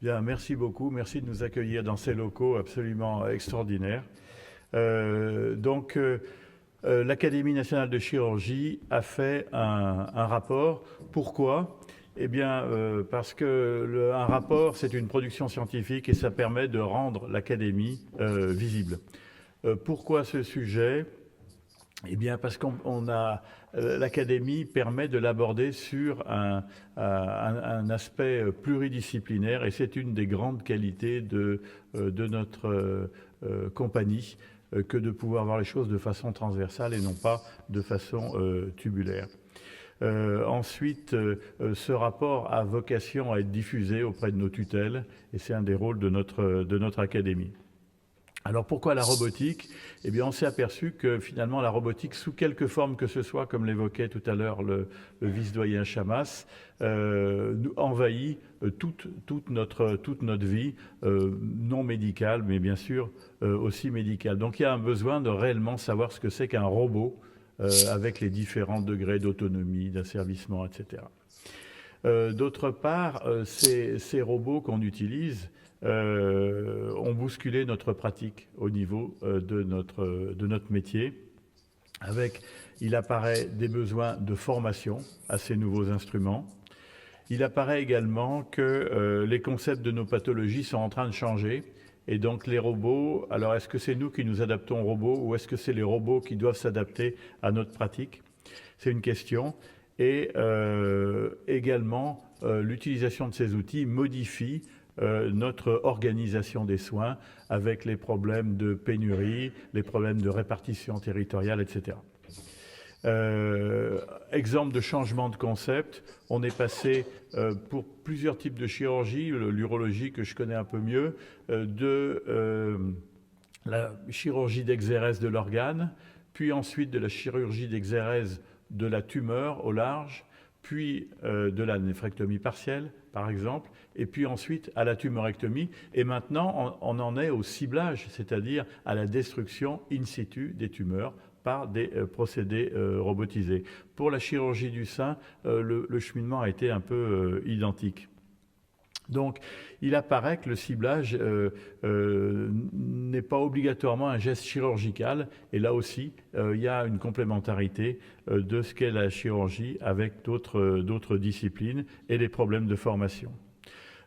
Bien, merci beaucoup. Merci de nous accueillir dans ces locaux absolument extraordinaires. L'Académie nationale de chirurgie a fait un rapport. Pourquoi? Eh bien, parce que un rapport, c'est une production scientifique et ça permet de rendre l'Académie visible. Pourquoi ce sujet? Eh bien, parce qu'on a l'Académie permet de l'aborder sur un aspect pluridisciplinaire et c'est une des grandes qualités de notre compagnie que de pouvoir voir les choses de façon transversale et non pas de façon tubulaire. Ensuite, ce rapport a vocation à être diffusé auprès de nos tutelles et c'est un des rôles de notre académie. Alors pourquoi la robotique? Eh bien, on s'est aperçu que finalement la robotique, sous quelque forme que ce soit, comme l'évoquait tout à l'heure le vice-doyen Chamas, envahit toute notre vie, non médicale, mais bien sûr aussi médicale. Donc il y a un besoin de réellement savoir ce que c'est qu'un robot avec les différents degrés d'autonomie, d'asservissement, etc. D'autre part, ces robots qu'on utilise ont bousculé notre pratique au niveau de notre métier. Il apparaît des besoins de formation à ces nouveaux instruments. Il apparaît également que les concepts de nos pathologies sont en train de changer. Et donc les robots, alors est-ce que c'est nous qui nous adaptons aux robots ou est-ce que c'est les robots qui doivent s'adapter à notre pratique? C'est une question. Et également, l'utilisation de ces outils modifie notre organisation des soins avec les problèmes de pénurie, les problèmes de répartition territoriale, etc. Exemple de changement de concept, on est passé pour plusieurs types de chirurgie, l'urologie que je connais un peu mieux, de la chirurgie d'exérèse de l'organe, puis ensuite de la chirurgie d'exérèse de la tumeur au large, puis de la néphrectomie partielle, par exemple, et puis ensuite à la tumorectomie. Et maintenant, on en est au ciblage, c'est-à-dire à la destruction in situ des tumeurs par des procédés robotisés. Pour la chirurgie du sein, le cheminement a été un peu identique. Donc, il apparaît que le ciblage n'est pas obligatoirement un geste chirurgical. Et là aussi, il y a une complémentarité de ce qu'est la chirurgie avec d'autres disciplines et les problèmes de formation.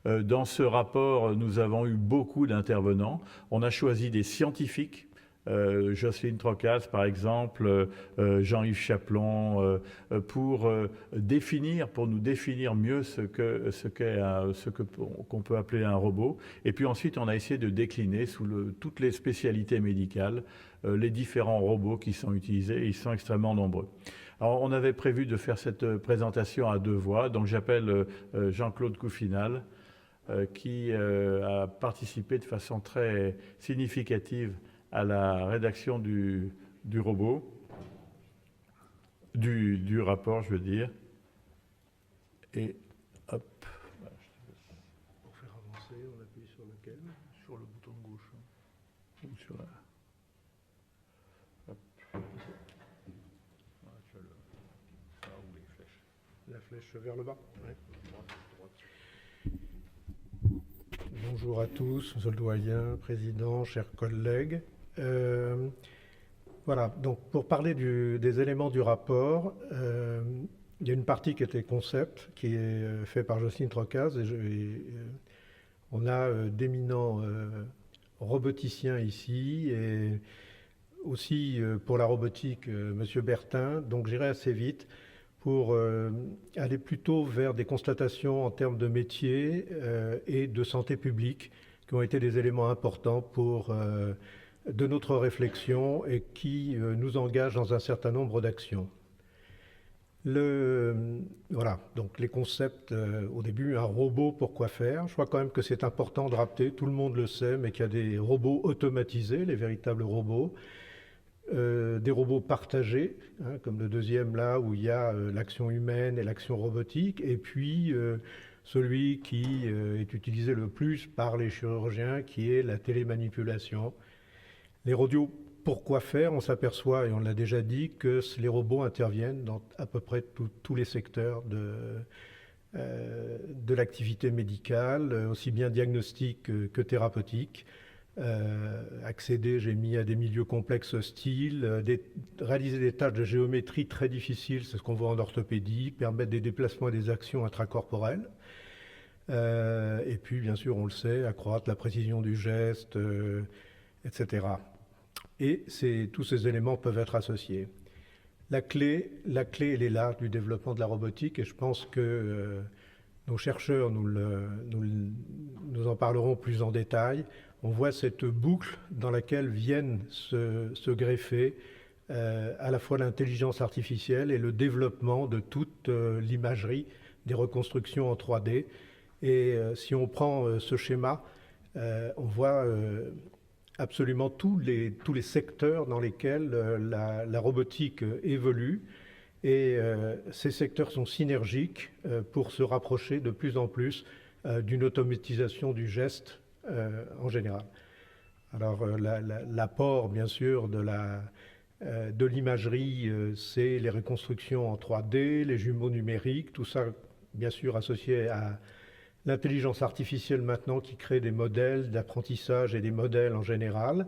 Dans ce rapport, nous avons eu beaucoup d'intervenants. On a choisi des scientifiques. Jocelyne Trocas, par exemple, Jean-Yves Chaplon, pour nous définir mieux qu'on peut appeler un robot. Et puis ensuite, on a essayé de décliner sous toutes les spécialités médicales les différents robots qui sont utilisés. Et ils sont extrêmement nombreux. Alors, on avait prévu de faire cette présentation à deux voix, donc j'appelle Jean-Claude Couffinal, qui a participé de façon très significative à la rédaction du robot, du rapport, je veux dire. Et hop. Pour faire avancer, on appuie sur lequel? Sur le bouton de gauche. Ou sur la... Hop. Ah, tu as ça ou les flèches. La flèche vers le bas. Ouais. Bonjour à tous, monsieur le doyen, président, chers collègues. Voilà, donc pour parler des éléments du rapport, il y a une partie qui était concept, qui est fait par Jocelyne Trocas, on a d'éminents roboticiens ici, et aussi pour la robotique, monsieur Bertin, donc j'irai assez vite pour aller plutôt vers des constatations en termes de métier et de santé publique, qui ont été des éléments importants de notre réflexion et qui nous engagent dans un certain nombre d'actions. Voilà, donc les concepts, au début, un robot, pourquoi faire? Je crois quand même que c'est important de rappeler, tout le monde le sait, mais qu'il y a des robots automatisés, les véritables robots, des robots partagés, hein, comme le deuxième là, où il y a l'action humaine et l'action robotique, et puis celui qui est utilisé le plus par les chirurgiens, qui est la télémanipulation. Les robots, pourquoi faire? On s'aperçoit, et on l'a déjà dit, que les robots interviennent dans à peu près tous les secteurs de l'activité médicale, aussi bien diagnostique que thérapeutique. Accéder, j'ai mis à des milieux complexes hostiles, réaliser des tâches de géométrie très difficiles, c'est ce qu'on voit en orthopédie, permettre des déplacements et des actions intracorporelles. Et puis, bien sûr, on le sait, accroître la précision du geste, etc. Et tous ces éléments peuvent être associés. La clé, elle est là du développement de la robotique, et je pense que nos chercheurs nous en parleront plus en détail. On voit cette boucle dans laquelle viennent se greffer à la fois l'intelligence artificielle et le développement de toute l'imagerie des reconstructions en 3D. Et si on prend ce schéma, on voit absolument tous les secteurs dans lesquels la robotique évolue. Et ces secteurs sont synergiques pour se rapprocher de plus en plus d'une automatisation du geste en général. Alors l'apport, bien sûr, de l'imagerie, c'est les reconstructions en 3D, les jumeaux numériques, tout ça, bien sûr, associé à l'intelligence artificielle maintenant qui crée des modèles d'apprentissage et des modèles en général.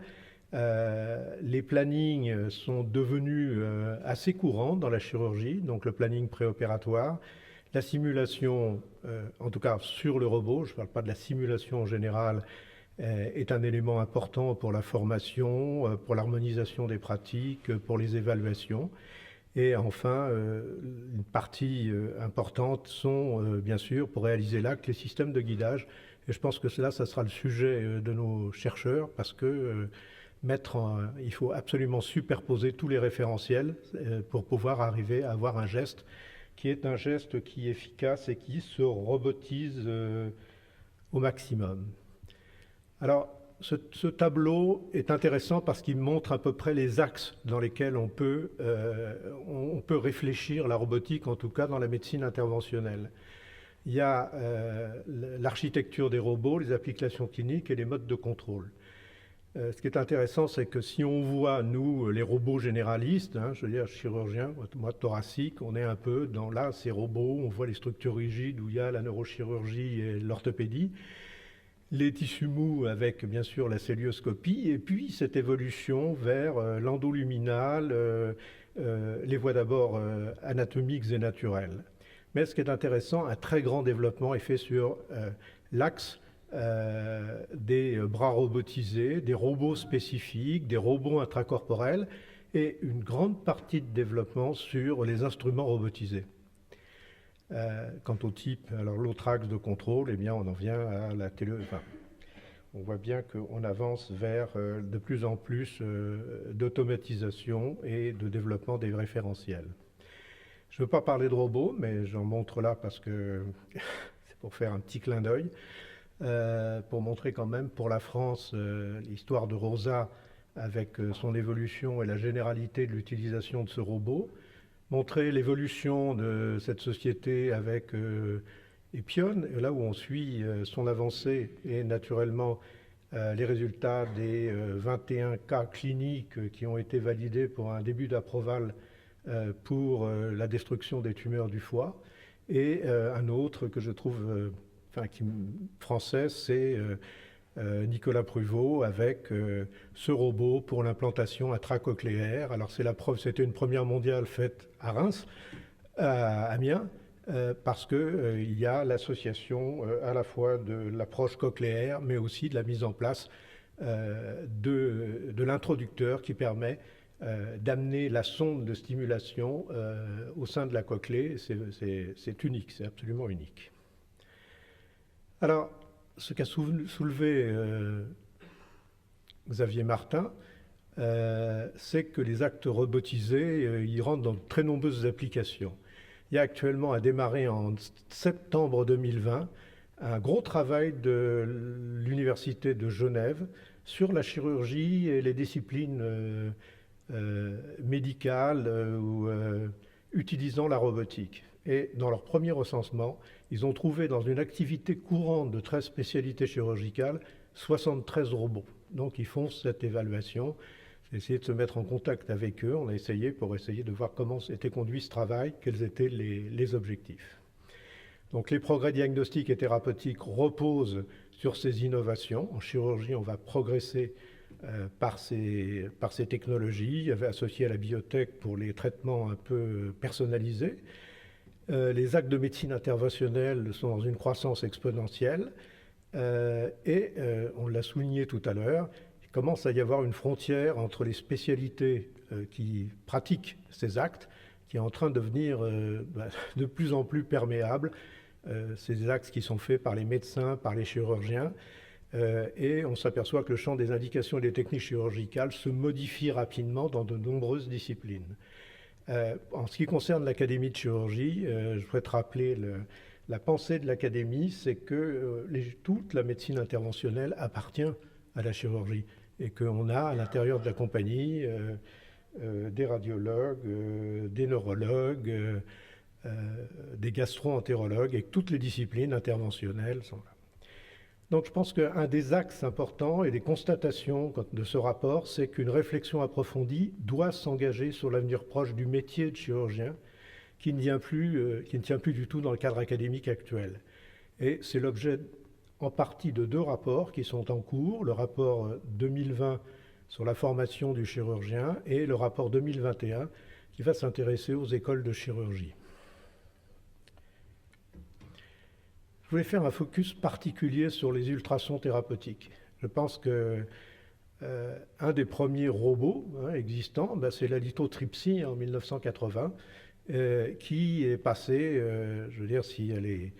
Les plannings sont devenus assez courants dans la chirurgie, donc le planning préopératoire. La simulation, en tout cas sur le robot, je ne parle pas de la simulation en général, est un élément important pour la formation, pour l'harmonisation des pratiques, pour les évaluations. Et enfin, une partie importante sont, bien sûr, pour réaliser l'acte, les systèmes de guidage. Et je pense que ça sera le sujet de nos chercheurs, parce que il faut absolument superposer tous les référentiels pour pouvoir arriver à avoir un geste qui est un geste qui est efficace et qui se robotise au maximum. Alors, ce tableau est intéressant parce qu'il montre à peu près les axes dans lesquels on peut réfléchir la robotique, en tout cas dans la médecine interventionnelle. Il y a l'architecture des robots, les applications cliniques et les modes de contrôle. Ce qui est intéressant, c'est que si on voit, nous, les robots généralistes, je veux dire, chirurgien, moi thoracique, on est un peu dans là, ces robots, on voit les structures rigides où il y a la neurochirurgie et l'orthopédie, les tissus mous avec, bien sûr, la célioscopie, et puis cette évolution vers l'endoluminal, les voies d'abord anatomiques et naturelles. Mais ce qui est intéressant, un très grand développement est fait sur l'axe des bras robotisés, des robots spécifiques, des robots intracorporels et une grande partie de développement sur les instruments robotisés. Quant au type, alors l'autre axe de contrôle, eh bien on en vient à la on voit bien qu'on avance vers de plus en plus d'automatisation et de développement des référentiels. Je ne veux pas parler de robots, mais j'en montre là parce que c'est pour faire un petit clin d'œil. Pour montrer quand même pour la France l'histoire de Rosa avec son évolution et la généralité de l'utilisation de ce robot, montrer l'évolution de cette société avec Epion, là où on suit son avancée et naturellement les résultats des 21 cas cliniques qui ont été validés pour un début d'approval pour la destruction des tumeurs du foie, et un autre que je trouve français, c'est Nicolas Pruvot avec ce robot pour l'implantation intracochléaire. Alors c'est la preuve, c'était une première mondiale faite à Reims, à Amiens, parce qu'il y a l'association à la fois de l'approche cochléaire, mais aussi de la mise en place de l'introducteur qui permet d'amener la sonde de stimulation au sein de la cochlée. C'est unique, c'est absolument unique. Alors, ce qu'a soulevé Xavier Martin, c'est que les actes robotisés, ils rentrent dans de très nombreuses applications. Il y a actuellement, à démarrer en septembre 2020, un gros travail de l'Université de Genève sur la chirurgie et les disciplines médicales utilisant la robotique. Et dans leur premier recensement, ils ont trouvé dans une activité courante de 13 spécialités chirurgicales 73 robots. Donc ils font cette évaluation. J'ai essayé de se mettre en contact avec eux. On a essayé pour essayer de voir comment était conduit ce travail, quels étaient les objectifs. Donc les progrès diagnostiques et thérapeutiques reposent sur ces innovations. En chirurgie, on va progresser par ces technologies associées à la biotech pour les traitements un peu personnalisés. Les actes de médecine interventionnelle sont dans une croissance exponentielle et on l'a souligné tout à l'heure, il commence à y avoir une frontière entre les spécialités qui pratiquent ces actes qui est en train de devenir de plus en plus perméable. Ces actes qui sont faits par les médecins, par les chirurgiens, et on s'aperçoit que le champ des indications et des techniques chirurgicales se modifie rapidement dans de nombreuses disciplines. En ce qui concerne l'Académie de chirurgie, je souhaite rappeler la pensée de l'Académie, c'est que toute la médecine interventionnelle appartient à la chirurgie et qu'on a à l'intérieur de la compagnie des radiologues, des neurologues, des gastro-entérologues et que toutes les disciplines interventionnelles sont là. Donc je pense qu'un des axes importants et des constatations de ce rapport, c'est qu'une réflexion approfondie doit s'engager sur l'avenir proche du métier de chirurgien qui ne tient plus du tout dans le cadre académique actuel. Et c'est l'objet en partie de 2 rapports qui sont en cours, le rapport 2020 sur la formation du chirurgien et le rapport 2021 qui va s'intéresser aux écoles de chirurgie. Je voulais faire un focus particulier sur les ultrasons thérapeutiques. Je pense que un des premiers robots existants, c'est la lithotripsie en 1980, qui est passé, je veux dire, il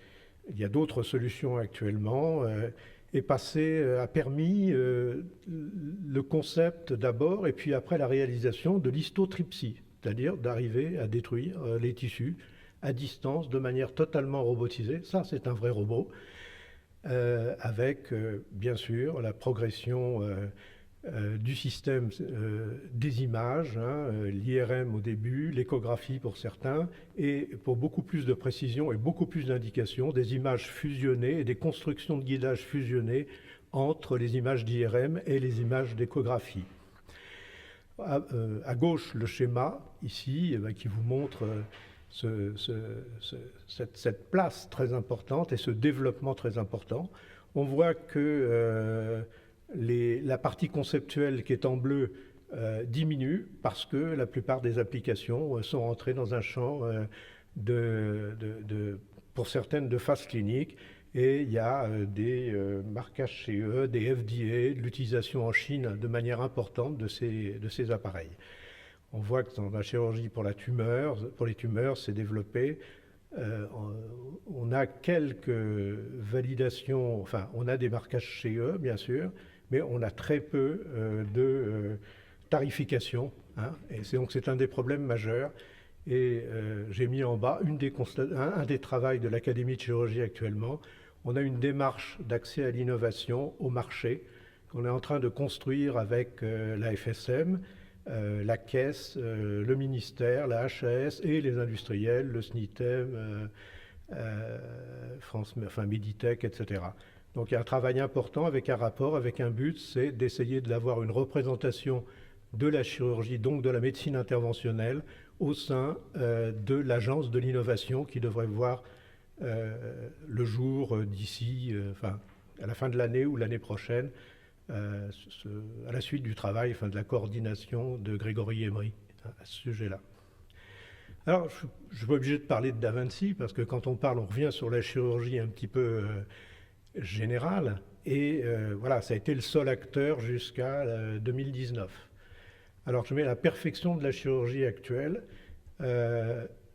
y a d'autres solutions actuellement, a permis le concept d'abord et puis après la réalisation de l'histotripsie, c'est-à-dire d'arriver à détruire les tissus à distance, de manière totalement robotisée. Ça, c'est un vrai robot, avec, bien sûr, la progression du système des images, l'IRM au début, l'échographie pour certains, et pour beaucoup plus de précision et beaucoup plus d'indications, des images fusionnées et des constructions de guidage fusionnées entre les images d'IRM et les images d'échographie. À gauche, le schéma, ici, qui vous montre cette place très importante et ce développement très important. On voit que la partie conceptuelle qui est en bleu diminue parce que la plupart des applications sont entrées dans un champ pour certaines de phase clinique, et il y a des marquages CE, des FDA, de l'utilisation en Chine de manière importante de ces appareils. On voit que dans la chirurgie pour les tumeurs, c'est développé. On a quelques validations, enfin, on a des marquages CE, bien sûr, mais on a très peu de tarification. Et donc, c'est un des problèmes majeurs. Et j'ai mis en bas un des travaux de l'Académie de chirurgie actuellement. On a une démarche d'accès à l'innovation au marché qu'on est en train de construire avec la FSM, la Caisse, le ministère, la HAS et les industriels, le SNITEM, Meditech, etc. Donc il y a un travail important avec un rapport, avec un but, c'est d'essayer d'avoir une représentation de la chirurgie, donc de la médecine interventionnelle, au sein de l'agence de l'innovation qui devrait voir le jour d'ici, à la fin de l'année ou l'année prochaine, à la suite du travail, de la coordination de Grégory Emery à ce sujet-là. Alors, je ne suis pas obligé de parler de Da Vinci, parce que quand on parle, on revient sur la chirurgie un petit peu générale, et voilà, ça a été le seul acteur jusqu'à 2019. Alors, je mets la perfection de la chirurgie actuelle.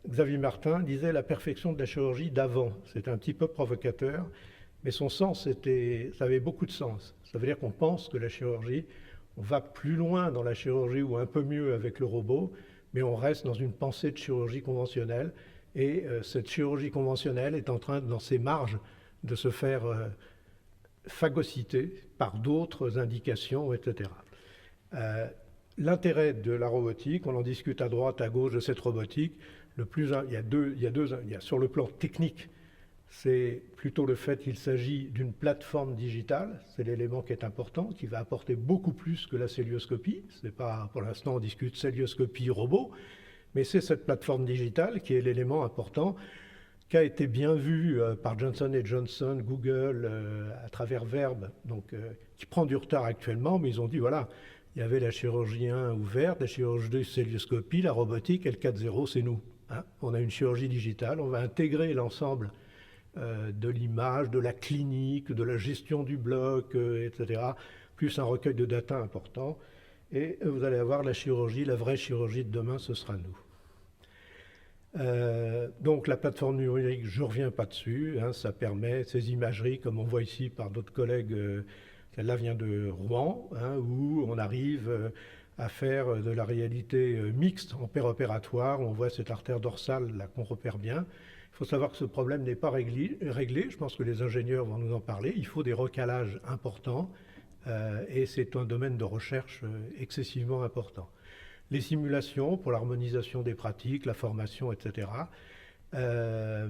Xavier Martin disait la perfection de la chirurgie d'avant. C'était un petit peu provocateur, mais son sens, ça avait beaucoup de sens. Ça veut dire qu'on pense que la chirurgie, on va plus loin dans la chirurgie ou un peu mieux avec le robot, mais on reste dans une pensée de chirurgie conventionnelle. Et cette chirurgie conventionnelle est en train, dans ses marges, de se faire phagocyter par d'autres indications, etc. L'intérêt de la robotique, on en discute à droite, à gauche de cette robotique, il y a sur le plan technique, c'est plutôt le fait qu'il s'agit d'une plateforme digitale, c'est l'élément qui est important, qui va apporter beaucoup plus que la célioscopie. C'est pas, pour l'instant, on discute célioscopie robot, mais c'est cette plateforme digitale qui est l'élément important, qui a été bien vu par Johnson & Johnson, Google, à travers Verbe, donc, qui prend du retard actuellement, mais ils ont dit, voilà, il y avait la chirurgie 1 ouverte, la chirurgie 2, célioscopie, la robotique, et le 4.0, c'est nous. Hein. On a une chirurgie digitale, on va intégrer l'ensemble de l'image, de la clinique, de la gestion du bloc, etc., plus un recueil de data important. Et vous allez avoir la chirurgie, la vraie chirurgie de demain, ce sera nous. Donc la plateforme numérique, je ne reviens pas dessus, hein, ça permet ces imageries, comme on voit ici par d'autres collègues, celle-là vient de Rouen, hein, où on arrive à faire de la réalité mixte en péropératoire, on voit cette artère dorsale là qu'on repère bien. Il faut savoir que ce problème n'est pas réglé, je pense que les ingénieurs vont nous en parler, il faut des recalages importants, et c'est un domaine de recherche excessivement important. Les simulations pour l'harmonisation des pratiques, la formation, etc. La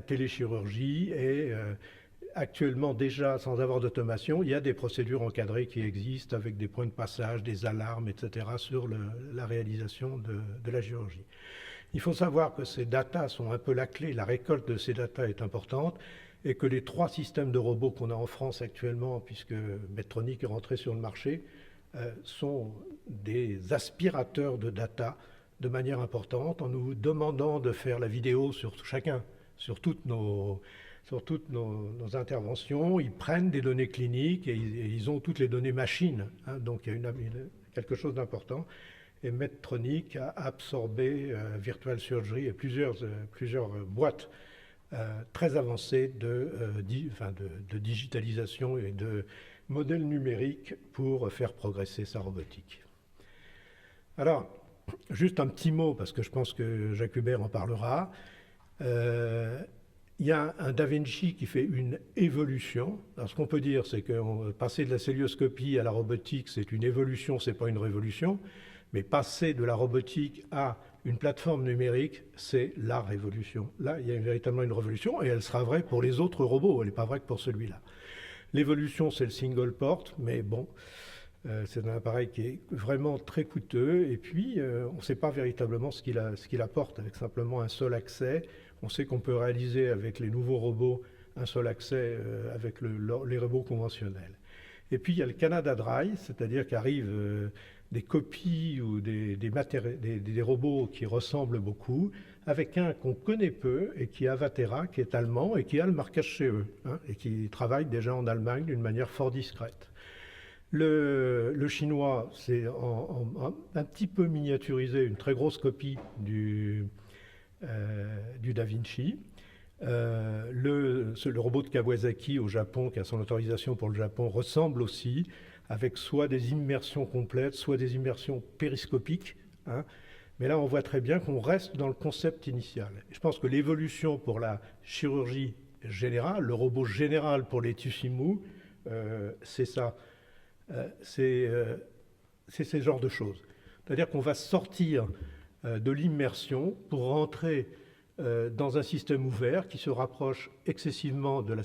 téléchirurgie est actuellement déjà, sans avoir d'automation, il y a des procédures encadrées qui existent avec des points de passage, des alarmes, etc. sur la réalisation de la chirurgie. Il faut savoir que ces datas sont un peu la clé, la récolte de ces datas est importante et que les 3 systèmes de robots qu'on a en France actuellement, puisque Medtronic est rentré sur le marché, sont des aspirateurs de data de manière importante en nous demandant de faire la vidéo sur chacun, sur toutes nos interventions. Ils prennent des données cliniques et ils ont toutes les données machines. Hein, donc il y a quelque chose d'important. Et Medtronic a absorbé Virtual Surgery et plusieurs boîtes très avancées de digitalisation et de modèles numériques pour faire progresser sa robotique. Alors, juste un petit mot, parce que je pense que Jacques Hubert en parlera. Il y a un Da Vinci qui fait une évolution. Alors, ce qu'on peut dire, c'est que passer de la célioscopie à la robotique, c'est une évolution, c'est pas une révolution. Mais passer de la robotique à une plateforme numérique, c'est la révolution. Là, il y a véritablement une révolution, et elle sera vraie pour les autres robots, elle n'est pas vraie que pour celui-là. L'évolution, c'est le single port, mais bon, c'est un appareil qui est vraiment très coûteux, et puis on ne sait pas véritablement ce qu'il apporte avec simplement un seul accès. On sait qu'on peut réaliser avec les nouveaux robots un seul accès avec les robots conventionnels. Et puis il y a le Canada Dry, c'est-à-dire qu'arrivent des copies ou des robots qui ressemblent beaucoup, avec un qu'on connaît peu et qui est Avatera, qui est allemand et qui a le marquage chez eux, hein, et qui travaille déjà en Allemagne d'une manière fort discrète. Le chinois, c'est un petit peu miniaturisé, une très grosse copie du Da Vinci. Le robot de Kawasaki au Japon, qui a son autorisation pour le Japon, ressemble aussi, avec soit des immersions complètes, soit des immersions périscopiques. Hein. Mais là, on voit très bien qu'on reste dans le concept initial. Je pense que l'évolution pour la chirurgie générale, le robot général pour les tissus mous, c'est ça. C'est ce genre de choses. C'est-à-dire qu'on va sortir de l'immersion pour rentrer dans un système ouvert qui se rapproche excessivement de la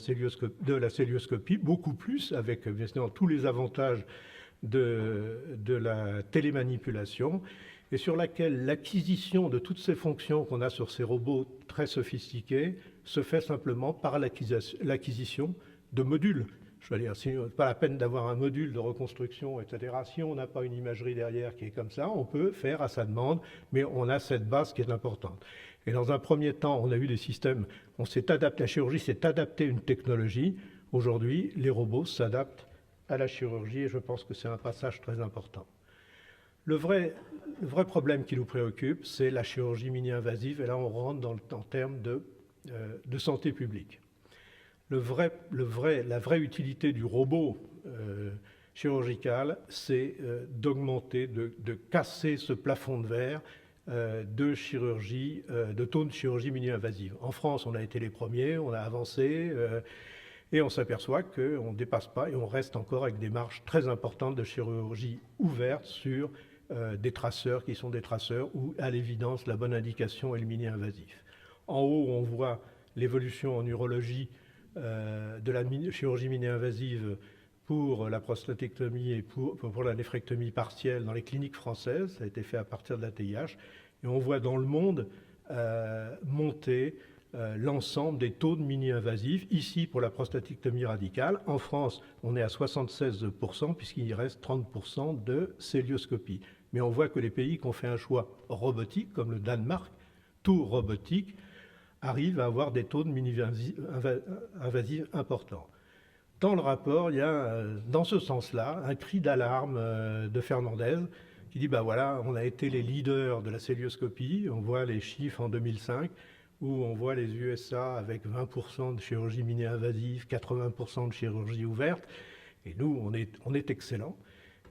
célioscopie, beaucoup plus, avec bien sûr tous les avantages de la télémanipulation, et sur laquelle l'acquisition de toutes ces fonctions qu'on a sur ces robots très sophistiqués se fait simplement par l'acquisition de modules. Je veux dire, pas la peine d'avoir un module de reconstruction, etc. Si on n'a pas une imagerie derrière qui est comme ça, on peut faire à sa demande, mais on a cette base qui est importante. Et dans un premier temps, on a eu des systèmes, on s'est adapté, la chirurgie s'est adaptée à une technologie. Aujourd'hui, les robots s'adaptent à la chirurgie et je pense que c'est un passage très important. Le vrai problème qui nous préoccupe, c'est la chirurgie mini-invasive, et là on rentre en termes de santé publique. La vraie utilité du robot chirurgical, c'est d'augmenter, de casser ce plafond de verre de chirurgie, de taux de chirurgie mini-invasive. En France, on a été les premiers, on a avancé, et on s'aperçoit qu'on ne dépasse pas et on reste encore avec des marges très importantes de chirurgie ouverte sur des traceurs qui sont des traceurs où, à l'évidence, la bonne indication est le mini-invasif. En haut, on voit l'évolution en urologie de la chirurgie mini-invasive pour la prostatectomie et pour la néphrectomie partielle dans les cliniques françaises. Ça a été fait à partir de la TIH. Et on voit dans le monde monter l'ensemble des taux de mini-invasifs. Ici, pour la prostatectomie radicale, en France, on est à 76%, puisqu'il reste 30% de célioscopie. Mais on voit que les pays qui ont fait un choix robotique, comme le Danemark, tout robotique, arrivent à avoir des taux de mini-invasifs importants. Dans le rapport, il y a, dans ce sens-là, un cri d'alarme de Fernandez qui dit, ben voilà, on a été les leaders de la célioscopie, on voit les chiffres en 2005, où on voit les USA avec 20% de chirurgie mini-invasive, 80% de chirurgie ouverte, et nous, on est excellents.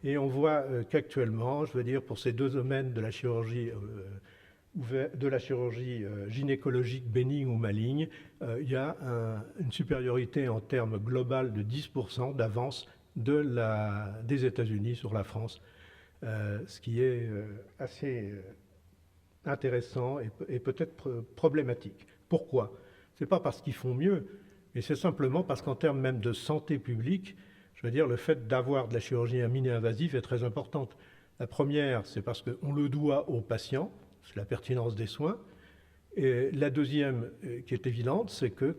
Et on voit qu'actuellement, je veux dire, pour ces deux domaines de la chirurgie gynécologique bénigne ou maligne, il y a une supériorité en termes global de 10% d'avance des États-Unis sur la France, ce qui est assez intéressant et peut-être problématique. Pourquoi? Ce n'est pas parce qu'ils font mieux, mais c'est simplement parce qu'en termes même de santé publique, je veux dire, le fait d'avoir de la chirurgie mini-invasive est très importante. La première, c'est parce qu'on le doit aux patients, c'est la pertinence des soins. Et la deuxième, qui est évidente, c'est que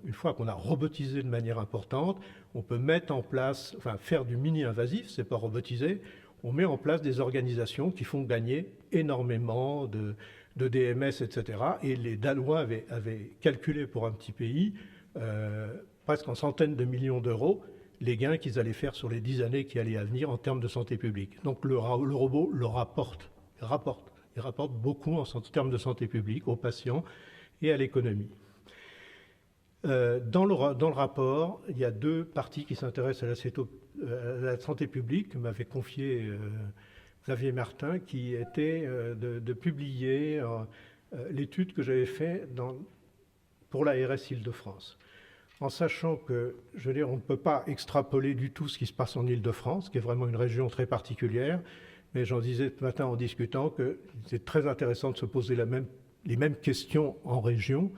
une fois qu'on a robotisé de manière importante, on peut mettre en place, faire du mini-invasif, c'est pas robotisé, on met en place des organisations qui font gagner énormément de DMS, etc. Et les Danois avaient calculé pour un petit pays, presque en centaines de millions d'euros, les gains qu'ils allaient faire sur les 10 années qui allaient à venir en termes de santé publique. Donc le robot le rapporte. Il rapporte beaucoup en termes de santé publique aux patients et à l'économie. Dans le rapport, il y a deux parties qui s'intéressent à la santé publique, que m'avait confié Xavier Martin, qui était de publier l'étude que j'avais faite pour l'ARS Île-de-France. En sachant que, je veux dire, on ne peut pas extrapoler du tout ce qui se passe en Île-de-France, qui est vraiment une région très particulière, mais j'en disais ce matin en discutant que c'est très intéressant de se poser les mêmes questions en région,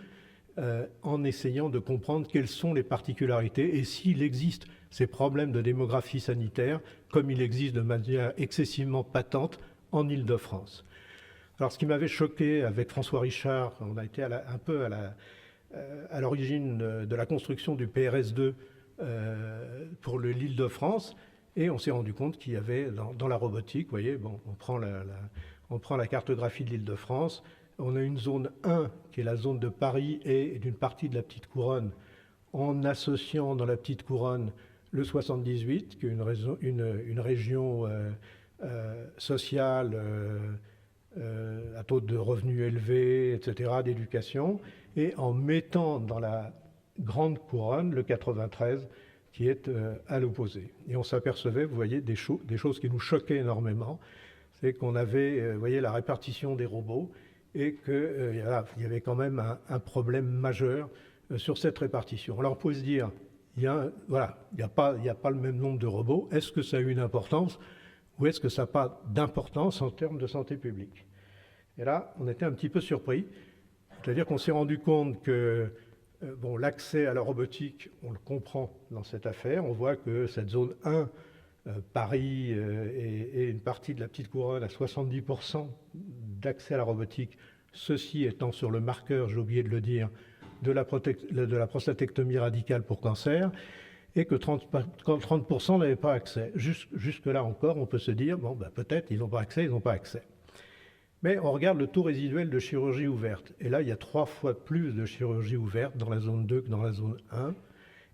en essayant de comprendre quelles sont les particularités et s'il existe ces problèmes de démographie sanitaire, comme il existe de manière excessivement patente en Île-de-France. Alors, ce qui m'avait choqué avec François Richard, on a été un peu à l'origine de la construction du PRS2 pour l'Île-de-France, et on s'est rendu compte qu'il y avait dans la robotique, vous voyez, bon, on prend la cartographie de l'Île-de-France, on a une zone 1 qui est la zone de Paris et d'une partie de la Petite Couronne, en associant dans la Petite Couronne le 78, qui est une région sociale à taux de revenus élevés, etc., d'éducation, et en mettant dans la Grande Couronne le 93, qui est à l'opposé. Et on s'apercevait, vous voyez, des choses qui nous choquaient énormément, c'est qu'on avait, vous voyez, la répartition des robots, et qu'il y avait quand même un problème majeur sur cette répartition. Alors on peut se dire, il n'y a pas le même nombre de robots, est-ce que ça a une importance ou est-ce que ça n'a pas d'importance en termes de santé publique? Et là, on était un petit peu surpris, c'est-à-dire qu'on s'est rendu compte que l'accès à la robotique, on le comprend dans cette affaire, on voit que cette zone 1, Paris et une partie de la Petite Couronne à 70% d'accès à la robotique, ceci étant sur le marqueur, j'ai oublié de le dire, de la prostatectomie radicale pour cancer, et que 30% n'avaient pas accès. Jusque-là encore, on peut se dire, peut-être ils n'ont pas accès. Mais on regarde le taux résiduel de chirurgie ouverte. Et là, il y a 3 fois plus de chirurgie ouverte dans la zone 2 que dans la zone 1.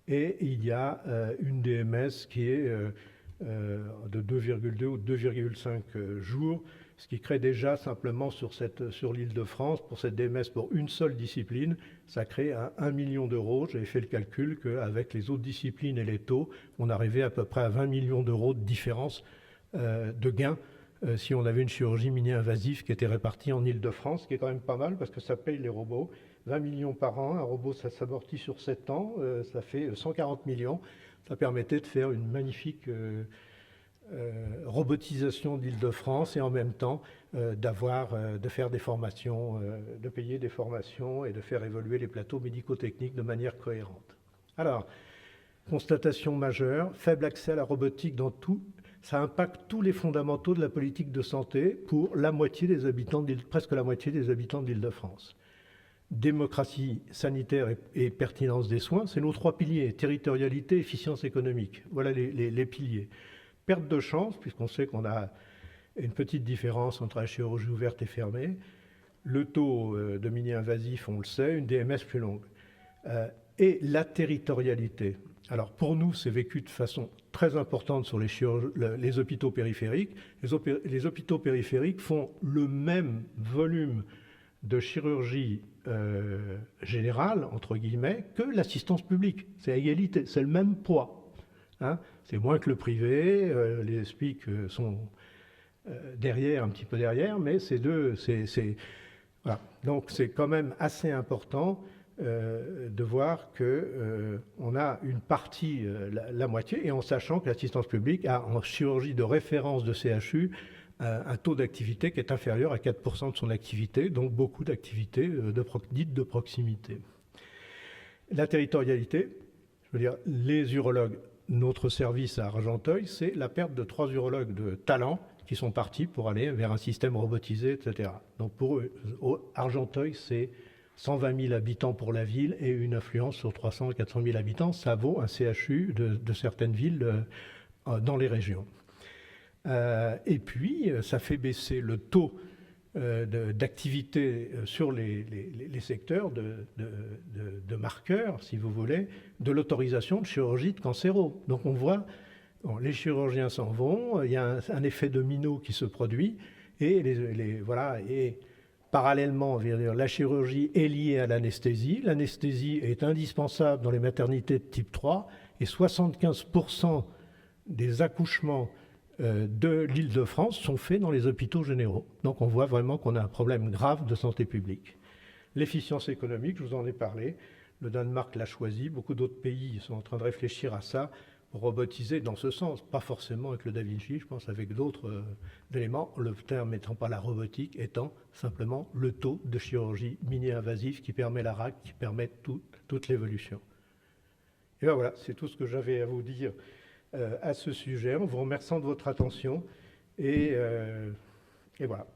Et il y a une DMS qui est de 2,2 ou 2,5 jours, ce qui crée déjà simplement sur l'Île-de-France, pour cette DMS, pour une seule discipline, ça crée 1 million d'euros. J'avais fait le calcul qu'avec les autres disciplines et les taux, on arrivait à peu près à 20 millions d'euros de différence de gains si on avait une chirurgie mini-invasive qui était répartie en Île-de-France, ce qui est quand même pas mal parce que ça paye les robots. 20 millions par an, un robot ça s'amortit sur 7 ans, ça fait 140 millions. Ça permettait de faire une magnifique robotisation d'Île-de-France et en même temps de faire des formations, de payer des formations et de faire évoluer les plateaux médico-techniques de manière cohérente. Alors, constatation majeure, faible accès à la robotique dans tout. ça impacte tous les fondamentaux de la politique de santé pour la moitié des habitants, presque la moitié des habitants de l'Île-de-France. Démocratie sanitaire et pertinence des soins, c'est nos 3 piliers, territorialité, efficience économique. Voilà les piliers. Perte de chance, puisqu'on sait qu'on a une petite différence entre la chirurgie ouverte et fermée. Le taux de mini-invasif, on le sait, une DMS plus longue. Et la territorialité. Alors pour nous, c'est vécu de façon très importante sur les hôpitaux périphériques. Les hôpitaux périphériques font le même volume de chirurgie générale, entre guillemets, que l'assistance publique. C'est à égalité, c'est le même poids. Hein, c'est moins que le privé, les SPIC sont derrière, un petit peu derrière, mais ces deux, voilà. Donc c'est quand même assez important de voir qu'on a une partie, la moitié, et en sachant que l'assistance publique a en chirurgie de référence de CHU un taux d'activité qui est inférieur à 4% de son activité, donc beaucoup d'activités dites de proximité. La territorialité, je veux dire, les urologues, notre service à Argenteuil, c'est la perte de 3 urologues de talent qui sont partis pour aller vers un système robotisé, etc. Donc pour eux, Argenteuil, c'est 120 000 habitants pour la ville et une influence sur 300 400 000 habitants. Ça vaut un CHU de certaines villes dans les régions. Et puis, ça fait baisser le taux d'activité sur les secteurs de marqueurs, si vous voulez, de l'autorisation de chirurgie de cancéro. Donc on voit, bon, les chirurgiens s'en vont, il y a un effet domino qui se produit, et voilà, et parallèlement, la chirurgie est liée à l'anesthésie. L'anesthésie est indispensable dans les maternités de type 3, et 75% des accouchements de l'Île-de-France sont faits dans les hôpitaux généraux. Donc on voit vraiment qu'on a un problème grave de santé publique. L'efficience économique, je vous en ai parlé, le Danemark l'a choisi, beaucoup d'autres pays sont en train de réfléchir à ça, pour robotiser dans ce sens, pas forcément avec le Da Vinci, je pense avec d'autres éléments, le terme n'étant pas la robotique, étant simplement le taux de chirurgie mini-invasive qui permet la RAC, qui permet toute l'évolution. Et bien voilà, c'est tout ce que j'avais à vous dire à ce sujet, en vous remerciant de votre attention, et voilà.